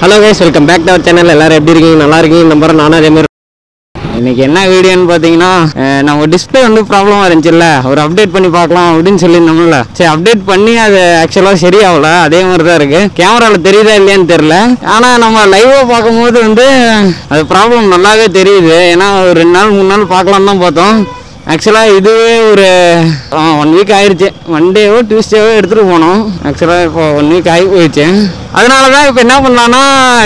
Hello guys, welcome back to our channel. எல்லாரும் எப்படி இருக்கீங்க? நல்லா இருக்கீங்க நம்புறேன். நானும் அதே மாதிரி. இன்னைக்கு என்ன வீடியோன்னு பார்த்தீங்கன்னா, நம்ம டிஸ்பிளே வந்து ப்ராப்ளமாக இருந்துச்சுல்ல, ஒரு அப்டேட் பண்ணி பார்க்கலாம் அப்படின்னு சொல்லியிருந்தோம்ல. சரி, அப்டேட் பண்ணி அது ஆக்சுவலாக சரியாகல. அதே மாதிரி தான் இருக்குது. கேமராவில் தெரியுதா இல்லையான்னு தெரில. ஆனால் நம்ம லைவாக பார்க்கும்போது வந்து அது ப்ராப்ளம் நல்லாவே தெரியுது. ஏன்னா ஒரு 2 நாள் 3 நாள் பார்க்கலாம் தான் பார்த்தோம். ஆக்சுவலாக இதுவே ஒரு 1 வீக் ஆயிடுச்சு. மண்டேவோ டியூஸ்டேவோ எடுத்துகிட்டு போனோம். ஆக்சுவலாக இப்போ 1 வீக் ஆகி போயிடுச்சு. அதனால தான் இப்போ என்ன பண்ணலான்னா,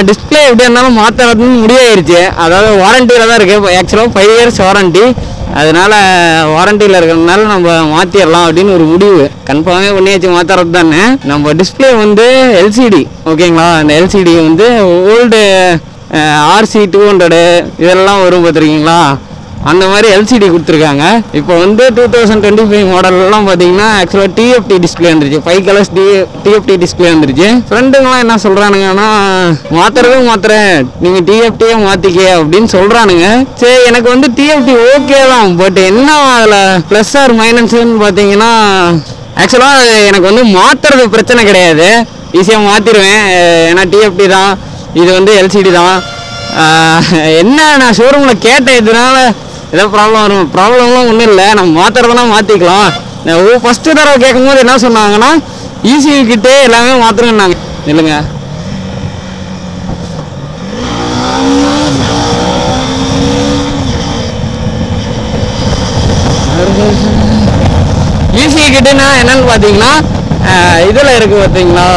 டிஸ்பிளே எப்படி இருந்தாலும் மாற்றுறதுன்னு முடிவாயிருச்சு. அதாவது வாரண்டியில் தான் இருக்குது. ஆக்சுவலாக 5 இயர்ஸ் வாரண்டி. அதனால் வாரண்டியில் இருக்கிறதுனால நம்ம மாற்றிடலாம் அப்படின்னு ஒரு முடிவு கன்ஃபார்மே பண்ணியாச்சு. மாற்றுறது தானே. நம்ம டிஸ்பிளே வந்து எல்சிடி, ஓகேங்களா? அந்த எல்சிடி வந்து ஓல்டு RC 200 இதெல்லாம் வரும் பார்த்துருக்கீங்களா? அந்த மாதிரி எல்சிடி கொடுத்துருக்காங்க. இப்போ வந்து 2025 மாடல்லாம் பார்த்தீங்கன்னா ஆக்சுவலாக TFT டிஸ்பிளே வந்துருச்சு. 5 கலர்ஸ் TFT டிஸ்பிளே வந்துருச்சு. ஃப்ரெண்டுங்களாம் என்ன சொல்கிறானுங்கன்னா, மாற்றுறேன், நீங்கள் TFTயே மாற்றிக்க அப்படின்னு சொல்கிறானுங்க. சரி, எனக்கு வந்து TFT ஓகே தான். பட் என்ன அதில் ப்ளஸ் ஆர் மைனஸ்ன்னு பார்த்தீங்கன்னா, ஆக்சுவலாக எனக்கு வந்து மாற்றுறது பிரச்சனை கிடையாது. ஈஸியாக மாற்றிடுவேன். ஏன்னா TFT தான், இது வந்து LCD தான். என்ன நான் ஷோரூமில் கேட்டேன், இதனால ஏதோ ப்ராப்ளம் வரும். ப்ராப்ளம்லாம் ஒன்றும் இல்லை, நம்ம மாற்றுறதெல்லாம் மாற்றிக்கலாம். ஃபஸ்ட்டு தடவை கேட்கும்போது என்ன சொன்னாங்கன்னா, ECU கிட்டே எல்லாமே மாற்றுறேன்னாங்க. இல்லைங்க, ECU கிட்டேன்னா என்னன்னு பார்த்தீங்கன்னா, இதில் இருக்குது பார்த்தீங்களா,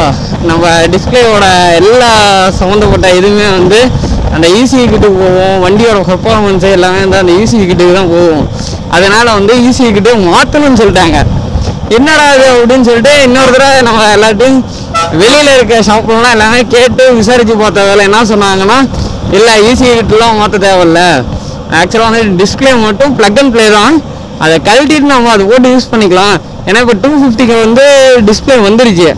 நம்ம டிஸ்பிளேயோட எல்லா சம்மந்தப்பட்ட இதுவுமே வந்து அந்த ECU கிட்டுக்கு போவோம். வண்டியோட பெர்ஃபார்மன்ஸு எல்லாமே வந்து அந்த ECU கிட்டுக்கு தான் போவோம். அதனால் வந்து ECU கிட்டே மாற்றணும்னு சொல்லிட்டாங்க. என்னடா இது அப்படின்னு சொல்லிட்டு இன்னொரு தடவை நம்ம எல்லாத்தையும் வெளியில் இருக்க ஷாப்புலாம் எல்லாமே கேட்டு விசாரித்து பார்த்த வேலை என்ன சொன்னாங்கன்னா, இல்லை ECU கிட்டலாம் மாற்ற தேவையில்ல. ஆக்சுவலாக வந்து டிஸ்பிளே மட்டும் ப்ளக் அண்ட் ப்ளே தான். அதை கழட்டிட்டு நம்ம அதை போட்டு யூஸ் பண்ணிக்கலாம். ஏன்னா இப்போ 250க்கு வந்து டிஸ்பிளே வந்துருச்சு,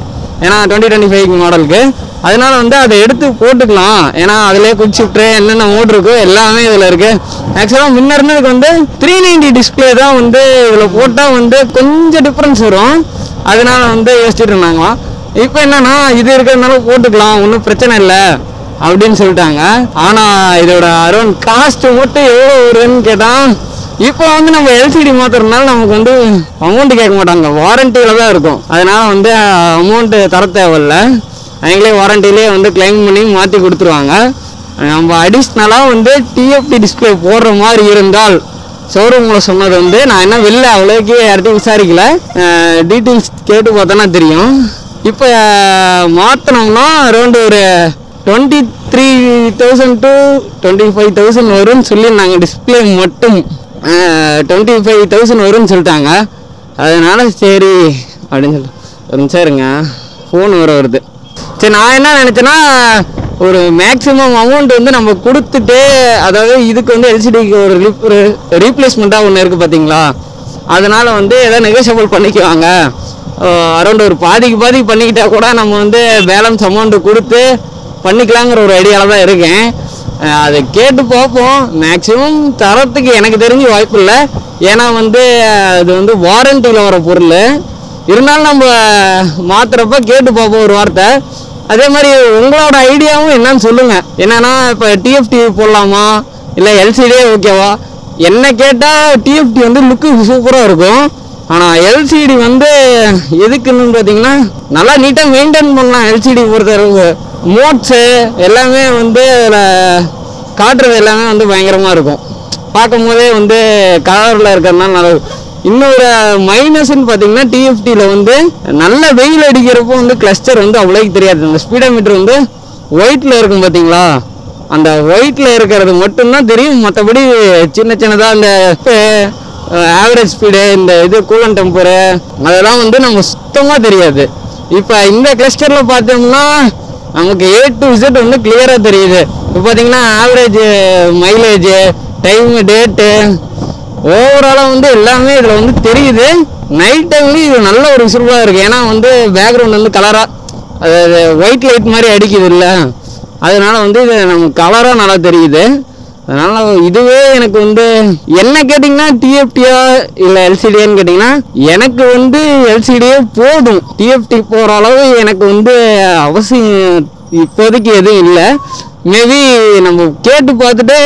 ஏன்னா 2025 மாடலுக்கு. அதனால வந்து அதை எடுத்து போட்டுக்கலாம். ஏன்னா அதிலே குவிக் ஷிஃப்ட்ரு என்னென்ன மோட் இருக்கோ எல்லாமே இதில் இருக்குது. ஆக்சுவலாக முன்ன இருந்ததுக்கு வந்து 390 டிஸ்பிளே தான் வந்து இதில் போட்டால் வந்து கொஞ்சம் டிஃப்ரென்ஸ் வரும். அதனால வந்து யோசிச்சுட்டு இருந்தாங்களாம். இப்போ என்னன்னா, இது இருக்கிறதுனால போட்டுக்கலாம், ஒன்றும் பிரச்சனை இல்லை அப்படின்னு சொல்லிட்டாங்க. ஆனால் இதோட அரௌண்ட் காஸ்ட்டு மட்டும் எவ்வளோ வருதுன்னு கேட்டால், இப்போ வந்து நம்ம LCD மாற்றுறதுனால நமக்கு வந்து அமௌண்ட்டு கேட்க மாட்டாங்க, வாரண்டியில் தான் இருக்கும். அதனால் வந்து அமௌண்ட்டு தர தேவையில்லை. அவங்களே வாரண்டிலே வந்து கிளைம் பண்ணி மாற்றி கொடுத்துருவாங்க. நம்ம அடிஷ்னலாக வந்து TFT டிஸ்பிளே போடுற மாதிரி இருந்தால், ஷோரூமில் சொன்னது வந்து நான் என்ன வெளில அவ்வளோக்கு யார்ட்டையும் விசாரிக்கல, டீட்டெயில்ஸ் கேட்டு பார்த்தோன்னா தெரியும். இப்போ மாற்றினோம்னா அரௌண்ட் ஒரு 23,000 to 25,000 வரும்னு சொல்லியிருந்தாங்க. டிஸ்பிளே மட்டும் 25,000 வரும்னு சொல்லிட்டாங்க. அதனால் சரி அப்படின்னு சொல்லிட்டு ஒரு நிமிஷம் இருங்க, ஃபோன் வருது. சரி, நான் என்ன நினச்சேன்னா, ஒரு மேக்ஸிமம் அமௌண்ட் வந்து நம்ம கொடுத்துட்டு, அதாவது இதுக்கு வந்து LCDக்கு ஒரு ரீப்ளேஸ்மெண்ட்டாக ஒன்று இருக்குது பார்த்தீங்களா, அதனால் வந்து எதாவது நெகோஷியபிள் பண்ணிக்குவாங்க. அரௌண்ட் ஒரு பாதிக்கு பண்ணிக்கிட்டா கூட நம்ம வந்து பேலன்ஸ் அமௌண்ட்டு கொடுத்து பண்ணிக்கலாங்கிற ஒரு ஐடியாவில் தான் இருக்கேன். அதை கேட்டு பார்ப்போம். மேக்ஸிமம் தரத்துக்கு எனக்கு தெரிஞ்சு வாய்ப்பு இல்லை. ஏன்னா வந்து அது வந்து வாரண்டியில் வர பொருள். இருந்தாலும் நம்ம மாற்றுறப்ப கேட்டு பார்ப்போம் ஒரு வார்த்தை. அதே மாதிரி உங்களோட ஐடியாவும் என்னன்னு சொல்லுங்கள். என்னென்னா, இப்போ TFT போடலாமா இல்லை LCDயே ஓகேவா? என்ன கேட்டால் TFT வந்து லுக்கு சூப்பராக இருக்கும். ஆனால் LCD வந்து எதுக்குன்னு பார்த்தீங்கன்னா, நல்லா நீட்டாக மெயின்டைன் பண்ணலாம். LCD பொறுத்தளவுக்கு மோட்ஸு எல்லாமே வந்து அதில் காட்டுறது எல்லாமே வந்து பயங்கரமாக இருக்கும். பார்க்கும் போதே வந்து கலரில் இருக்கிறதுனால நல்லா. இன்னொரு மைனஸ்ன்னு பார்த்தீங்கன்னா, TFTயில் வந்து நல்ல வெயில் அடிக்கிறப்போ வந்து கிளஸ்டர் வந்து அவ்வளோக்கு தெரியாது. அந்த ஸ்பீடோமீட்டர் வந்து ஒயிட்டில் இருக்கும் பார்த்தீங்களா, அந்த ஒயிட்டில் இருக்கிறது மட்டும்தான் தெரியும். மற்றபடி சின்னதாக அந்த ஆவரேஜ் ஸ்பீடு, இந்த இது கூலன் டெம்பரு, அதெல்லாம் வந்து நம்ம சுத்தமாக தெரியாது. இப்போ இந்த கிளஸ்டரில் பார்த்தோம்னா நமக்கு A to Z வந்து கிளியராக தெரியுது. இப்போ பார்த்தீங்கன்னா ஆவரேஜ் மைலேஜு, டைமு, டேட்டு, ஓவராலாக வந்து எல்லாமே இதில் வந்து தெரியுது. நைட் டைம்லேயும் இது நல்ல ஒரு விசுவாக இருக்குது. ஏன்னா வந்து பேக்ரவுண்ட் வந்து கலராக, அதாவது ஒயிட் லைட் மாதிரி அடிக்குது இல்லை, அதனால வந்து இது நமக்கு கலராக நல்லா தெரியுது. அதனால் இதுவே எனக்கு வந்து என்ன கேட்டிங்கன்னா, TFTயா இல்லை LCDயான்னு கேட்டிங்கன்னா, எனக்கு வந்து LCDயே போதும். TFT போகிற அளவு எனக்கு வந்து அவசியம் இப்போதைக்கு எதுவும் இல்லை. மேபி நம்ம கேட்டு பார்த்துட்டு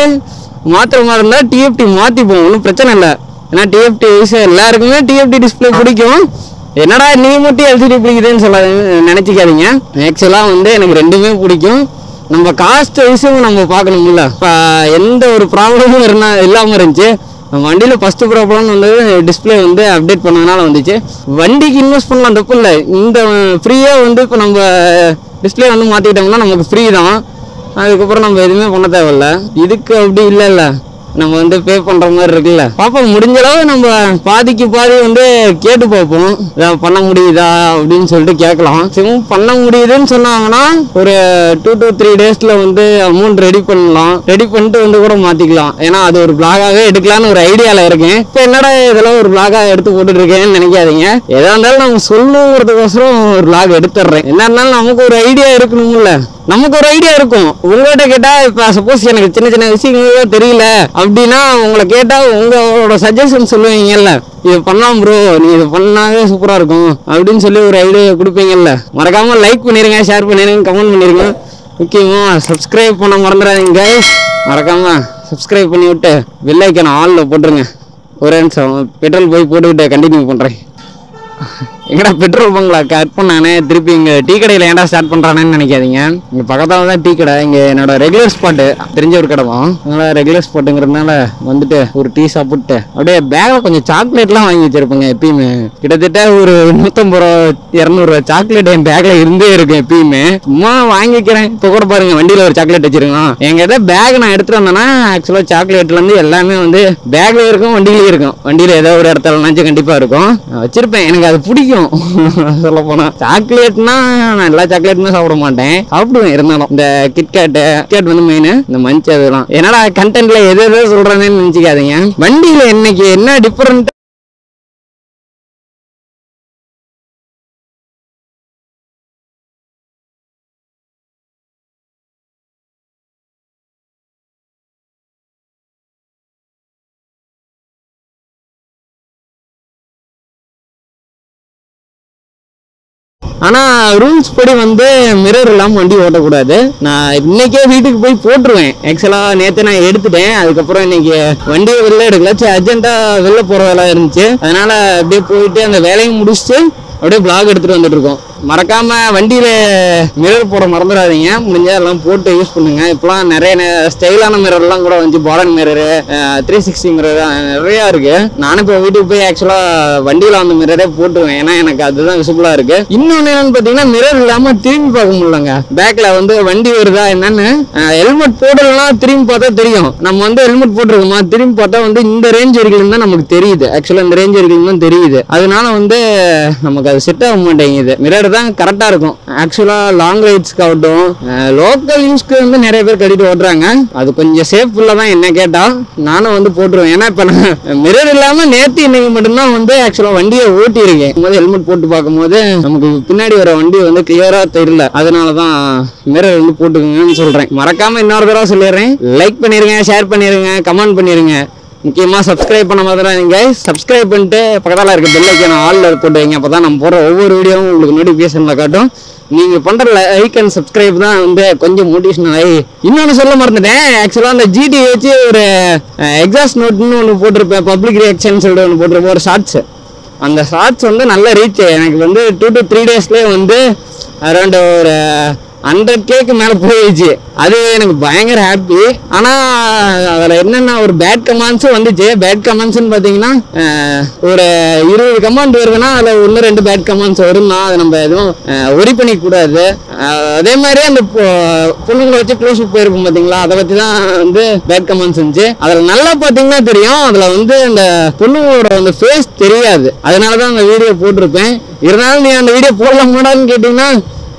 மாத்திர மாதிரி இருந்தால் டிஎஃப்டி மாற்றிப்போம், ஒன்றும் பிரச்சனை இல்லை. ஏன்னா டிஎஃப்டி எல்லாருக்குமே டிஎஃப்டி டிஸ்பிளே பிடிக்கும். என்னடா நீ மட்டும் எல்சிடி பிடிக்குதுன்னு சொல்ல நினச்சிக்காதீங்க. ஆக்சுவலாக வந்து எனக்கு ரெண்டுமே பிடிக்கும். நம்ம காஸ்ட் வைஸும் நம்ம பார்க்கணும்ல. இப்போ எந்த ஒரு ப்ராப்ளமும் இல்லாமல் இருந்துச்சு. நம்ம வண்டியில் ஃபஸ்ட்டு ப்ராப்ளம் வந்து டிஸ்பிளே வந்து அப்டேட் பண்ணதுனால வந்துச்சு. வண்டிக்கு இன்வெஸ்ட் பண்ணலாம், தப்பு இல்லை. இந்த ஃப்ரீயாக வந்து இப்போ நம்ம டிஸ்பிளே வந்து மாற்றிக்கிட்டோம்னா நமக்கு ஃப்ரீ தான். அதுக்கப்புறம் நம்ம எதுவுமே பண்ண தேவையில்ல. இதுக்கு அப்படி இல்லைல்ல, நம்ம வந்து பே பண்ணுற மாதிரி இருக்குல்ல. பார்ப்போம், முடிஞ்ச அளவு நம்ம பாதிக்கு பாதி வந்து கேட்டு பார்ப்போம். இதை பண்ண முடியுதா அப்படின்னு சொல்லிட்டு கேட்கலாம். சிம் பண்ண முடியுதுன்னு சொன்னாங்கன்னா ஒரு 2 to 3 டேஸில் வந்து அமௌண்ட் ரெடி பண்ணலாம். ரெடி பண்ணிட்டு வந்து கூட மாற்றிக்கலாம். ஏன்னா அது ஒரு பிளாகாகவே எடுக்கலான்னு ஒரு ஐடியாவில் இருக்கேன். இப்போ என்னடா இதெல்லாம் ஒரு பிளாகாக எடுத்து போட்டுட்டு இருக்கேன்னு நினைக்காதீங்க. எதாக இருந்தாலும் நம்ம சொல்லுங்கிறதுக்கோசரம் ஒரு பிளாக் எடுத்துடுறேன். என்ன இருந்தாலும் நமக்கு ஒரு ஐடியா இருக்கணும்ல. நமக்கு ஒரு ஐடியா இருக்கும். உங்கள்கிட்ட கேட்டால் இப்போ சப்போஸ் எனக்கு சின்ன சின்ன விஷயங்களே தெரியல அப்படின்னா உங்களை கேட்டால் உங்களோட சஜஷன் சொல்லுவீங்கல்ல, இது பண்ணலாம் ப்ரோ, நீ இது பண்ணாவே சூப்பராக இருக்கும் அப்படின்னு சொல்லி ஒரு ஐடியா கொடுப்பீங்கல்ல. மறக்காமல் லைக் பண்ணிடுங்க, ஷேர் பண்ணிடுங்க, கமெண்ட் பண்ணிடுங்க. முக்கியமாக சப்ஸ்கிரைப் பண்ண மறந்துடாதீங்க கைஸ். மறக்காமல் சப்ஸ்கிரைப் பண்ணி விட்டு பெல் ஐக்கான ஆலில் போட்டுருங்க. ஒரே நிமிஷம் பெட்ரோல் போய் போட்டுக்கிட்டு கண்டினியூ பண்ணுறேன். எங்கடா பெட்ரோல் பங்களா கட் பண்ணானே, திருப்பி இங்கே டீ கடையில் ஏன்டா ஸ்டார்ட் பண்ணுறானேன்னு நினைக்காதீங்க. இங்கே பக்கத்தில் தான் டீ கடை. இங்கே என்னோட ரெகுலர் ஸ்பாட்டு, தெரிஞ்ச ஒரு கடை தான். அதனால் ரெகுலர் ஸ்பாட்டுங்கிறதுனால வந்துட்டு ஒரு டீ சாப்பிட்டு அப்படியே பேக்கில் கொஞ்சம் சாக்லேட்லாம் வாங்கி வச்சுருப்பேங்க. எப்பயுமே கிட்டத்தட்ட ஒரு 150 ரூபா 200 ரூபா சாக்லேட் என் பேக்கில் இருந்தே இருக்கும் எப்பயுமே. சும்மா வாங்கிக்கிறேன். இப்போ கூட பாருங்கள் வண்டியில் ஒரு சாக்லேட் வச்சுருக்கோம். எங்கிட்ட பேக் நான் எடுத்துகிட்டு வந்தேன்னா ஆக்சுவலாக சாக்லேட்லேருந்து எல்லாமே வந்து பேக்கில் இருக்கும், வண்டியிலே இருக்கும். வண்டியில் ஏதோ ஒரு இடத்துலனாச்சும் கண்டிப்பாக இருக்கும், வச்சுருப்பேன். எனக்கு அது பிடிக்கும். சொல்ல போனா சாக்லேட்னா நான் எல்லா சாக்லேட்டுமே சாப்பிட மாட்டேன், சாப்பிடுவேன். இருந்தாலும் இந்த கிட்கேட் வந்து மெயின். இந்த மஞ்ச் அதெல்லாம் என்னடா கண்டென்ட்ல எது எதோ சொல்றேன்னு நினைச்சுக்காதீங்க. வண்டியில இன்னைக்கு என்ன டிஃபரெண்ட் ஆனால் ரூல்ஸ் படி வந்து மிரர் இல்லாமல் வண்டி ஓட்டக்கூடாது. நான் இன்னைக்கே வீட்டுக்கு போய் போட்டுருவேன். ஆக்சுவலாக நேற்று நான் எடுத்துட்டேன். அதுக்கப்புறம் இன்னைக்கு வண்டியை வெளில எடுக்கல, சரி அர்ஜென்ட்டாக வெளில போகிற வேலை இருந்துச்சு. அதனால் அப்படியே போயிட்டு அந்த வேலையும் முடிச்சுட்டு அப்படியே பிளாக் எடுத்துகிட்டு வந்துட்டு இருக்கோம். மறக்காமல் வண்டியில் மிரர் போட மறந்துடாதீங்க. முடிஞ்சால் எல்லாம் போட்டு யூஸ் பண்ணுங்க. இப்போலாம் நிறைய ஸ்டைலான மிரர்லாம் கூட வந்து பாடன் மிரரு, 360 மிரர் நிறையா இருக்குது. நானும் இப்போ வீட்டுக்கு போய் ஆக்சுவலாக வண்டியில் அந்த மிரரே போட்டுருவேன். ஏன்னா எனக்கு அதுதான் விசிபிளாக இருக்குது. இன்னொன்று என்னென்னு பார்த்தீங்கன்னா மிரர் இல்லாமல் திரும்பி பார்க்க முடியலங்க. பேக்கில் வந்து வண்டி வருதா என்னன்னு ஹெல்மெட் போடலாம் திரும்பி பார்த்தா தெரியும். நம்ம வந்து ஹெல்மெட் போட்டிருக்கோமா திரும்பி பார்த்தா வந்து இந்த ரேஞ்ச் வரைக்கும் தான் நமக்கு தெரியுது. ஆக்சுவலாக இந்த ரேஞ்ச் வரைக்கும் தான் தெரியுது. அதனால வந்து நமக்கு அது செட் ஆக மாட்டேங்குது. மிரர் தான் கரெக்டாக இருக்கும். ஆக்சுவலாக லாங் ரைட்ஸ்க்கு ஆகட்டும், லோக்கல் யூஸ்க்கு வந்து நிறைய பேர் கட்டிட்டு ஓட்டுறாங்க. அது கொஞ்சம் சேஃப்ஃபுல்லாக தான் என்ன கேட்டால் நானும் வந்து போட்டுருவேன். ஏன்னா இப்போ நான் மிரர் இல்லாமல் நேற்று இன்னைக்கு மட்டும்தான் வந்து ஆக்சுவலாக வண்டியை ஓட்டியிருக்கேன். போது ஹெல்மெட் போட்டு பார்க்கும்போது நமக்கு பின்னாடி வர வண்டி வந்து கிளியராக தெரியல. அதனால தான் மிரர் வந்து போட்டுக்கோங்கன்னு சொல்கிறேன். மறக்காமல் இன்னொரு தடவை சொல்லிடுறேன், லைக் பண்ணிடுங்க, ஷேர் பண்ணிடுங்க, கமெண்ட் பண்ணிடுங்க. முக்கியமாக சப்ஸ்கிரைப் பண்ண மாதிரி நீங்க சப்ஸ்கிரைப் பண்ணிட்டு பக்கத்தில் இருக்க பெல் ஐக்கான ஆலில் போட்டு வைங்க. அப்போ தான் நம்ம போகிற ஒவ்வொரு வீடியோவும் உங்களுக்கு நோட்டிஃபிகேஷனில் காட்டும். நீங்கள் பண்ணுற லைக் அண்ட் சப்ஸ்கிரைப் தான் வந்து கொஞ்சம் மோட்டிவேஷனல் ஆகி. இன்னொன்று சொல்ல மறந்துட்டேன். ஆக்சுவலாக அந்த ஜிடி வச்சு ஒரு எக்ஸாஸ்ட் நோட்னு ஒன்று போட்டிருப்பேன், பப்ளிக் ரியாக்ஷன் சொல்லிட்டு ஒன்று போட்டிருப்பேன், ஒரு ஷார்ட்ஸு. அந்த ஷார்ட்ஸ் வந்து நல்ல ரீச். எனக்கு வந்து 2 to 3 டேஸ்லேயே வந்து அரௌண்ட் ஒரு 100K மேலே போயிடுச்சு. அது எனக்கு பயங்கர ஹாப்பி. ஆனால் அதில் என்னென்ன ஒரு பேட் கமெண்ட்ஸும் வந்துச்சு. பேட் கமெண்ட்ஸ்ன்னு பார்த்தீங்கன்னா ஒரு 20 கமெண்ட் வருதுன்னா அதில் 1-2 பேட் கமெண்ட்ஸ் வரும்னா அதை நம்ம எதுவும் ஒரி பண்ணிக்கூடாது. அதே மாதிரி அந்த பொண்ணுங்களை வச்சு க்ளோஸுக்கு போயிருக்கும் பார்த்தீங்களா, அதை பற்றி தான் வந்து பேட் கமெண்ட்ஸ் இருந்துச்சு. அதில் நல்லா பார்த்தீங்கன்னா தெரியும், அதில் வந்து அந்த பொண்ணுங்களோட அந்த ஃபேஸ் தெரியாது. அதனால தான் அந்த வீடியோ போட்டிருப்பேன். இருந்தாலும் நீ அந்த வீடியோ போடலாமாடான்னு கேட்டிங்கன்னா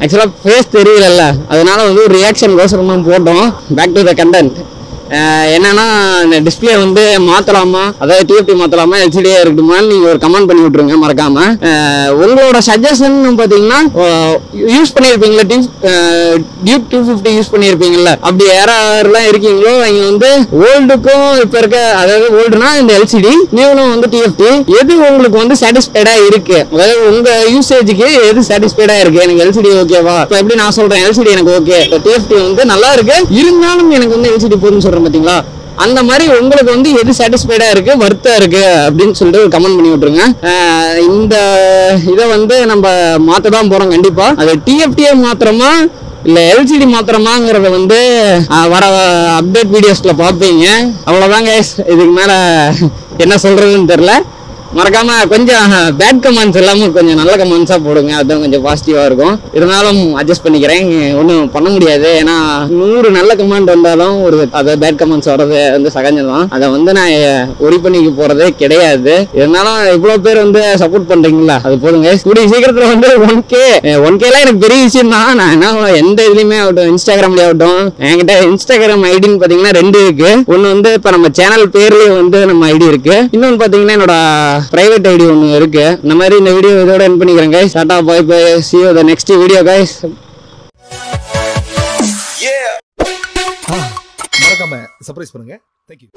ஆக்சுவலாக ஃபேஸ் தெரியல, அதனால வந்து ஒரு ரியாக்ஷன் கோசரம் போட்டோம். Back to the content. என்னன்னா இந்த டிஸ்பிளே வந்து மாத்தலாமா, அதாவது டிஎஃப்டி மாத்தலாமா எல்சிடியா இருக்கட்டுமான்னு நீங்க ஒரு கமெண்ட் பண்ணி விட்டுருங்க மறக்காம. உங்களோட சஜஷன் பாத்தீங்கன்னா யூஸ் பண்ணிருப்பீங்களா டியூக் 250 யூஸ் பண்ணிருப்பீங்கல்ல, அப்படி யாரெல்லாம் இருக்கீங்களோ அவங்க வந்து ஓல்டுக்கும் இப்ப இருக்க, அதாவது ஓல்டுனா இந்த எல்சிடி, நியூனும் வந்து டிஎஃப்டி, எது உங்களுக்கு வந்து சாட்டிஸ்ஃபைடா இருக்கு, அதாவது உங்க யூசேஜுக்கு எது சாட்டிஸ்ஃபைடா இருக்கு. எனக்கு எல்சிடி ஓகேவா, இப்ப எப்படி நான் சொல்றேன் எல்சிடி எனக்கு ஓகே, டிஎஃப்டி வந்து நல்லா இருக்கு இருந்தாலும் எனக்கு வந்து எல்சிடி போதுன்னு சொல்றேன் பாத்தீங்களா, அந்த மாதிரி உங்களுக்கு வந்து எது சாட்டிஸ்ஃபைடா இருக்கு, வர்த்தா இருக்கு அப்படின்னு சொல்லிட்டு ஒரு கமெண்ட் பண்ணி விட்டுருங்க. இந்த இதை வந்து நம்ம மாத்த தான் போறோம் கண்டிப்பா. அது டிஎஃப்டியே மாத்திரமா இல்ல எல்சிடி மாத்திரமாங்கிறத வந்து வர அப்டேட் வீடியோஸ்ல பார்ப்பீங்க. அவ்வளவுதாங்க, இதுக்கு மேல என்ன சொல்றதுன்னு தெரியல. மறக்காம கொஞ்சம் பேட் கமெண்ட்ஸ் எல்லாமே கொஞ்சம் நல்ல கமெண்ட்ஸா போடுங்க, அதுதான் கொஞ்சம் பாசிட்டிவா இருக்கும். இருந்தாலும் அட்ஜஸ்ட் பண்ணிக்கிறேன், ஒன்றும் பண்ண முடியாது. ஏன்னா 100 நல்ல கமெண்ட் வந்தாலும் ஒரு அதை பேட் கமெண்ட்ஸ் வர்றது வந்து சகஜம் தான். அதை வந்து நான் ஒரி பண்ணிக்க போறதே கிடையாது. இருந்தாலும் இவ்வளவு பேர் வந்து சப்போர்ட் பண்றீங்களா, அது போதுங்க. கூடிய சீக்கிரத்துல வந்து 1K எனக்கு பெரிய விஷயம் தான். நான் என்ன எந்த இதுலயுமே ஆகட்டும், இன்ஸ்டாகிராம்லயே ஆகட்டும், என்கிட்ட இன்ஸ்டாகிராம் ஐடின்னு பாத்தீங்கன்னா 2 இருக்கு. ஒன்னு வந்து இப்ப நம்ம சேனல் பேர்லயே வந்து நம்ம ஐடி இருக்கு, இன்னொன்னு பாத்தீங்கன்னா என்னோட பிரைவேட் ஐடி ஒன்று இருக்கு. இந்த மாதிரி இந்த வீடியோ இதோட எண்ட் பண்ணிக்கிறேன் guys. Tata bye bye, see you the next video guys. மறக்காம சர்ப்ரைஸ் பண்ணுங்க. Thank you.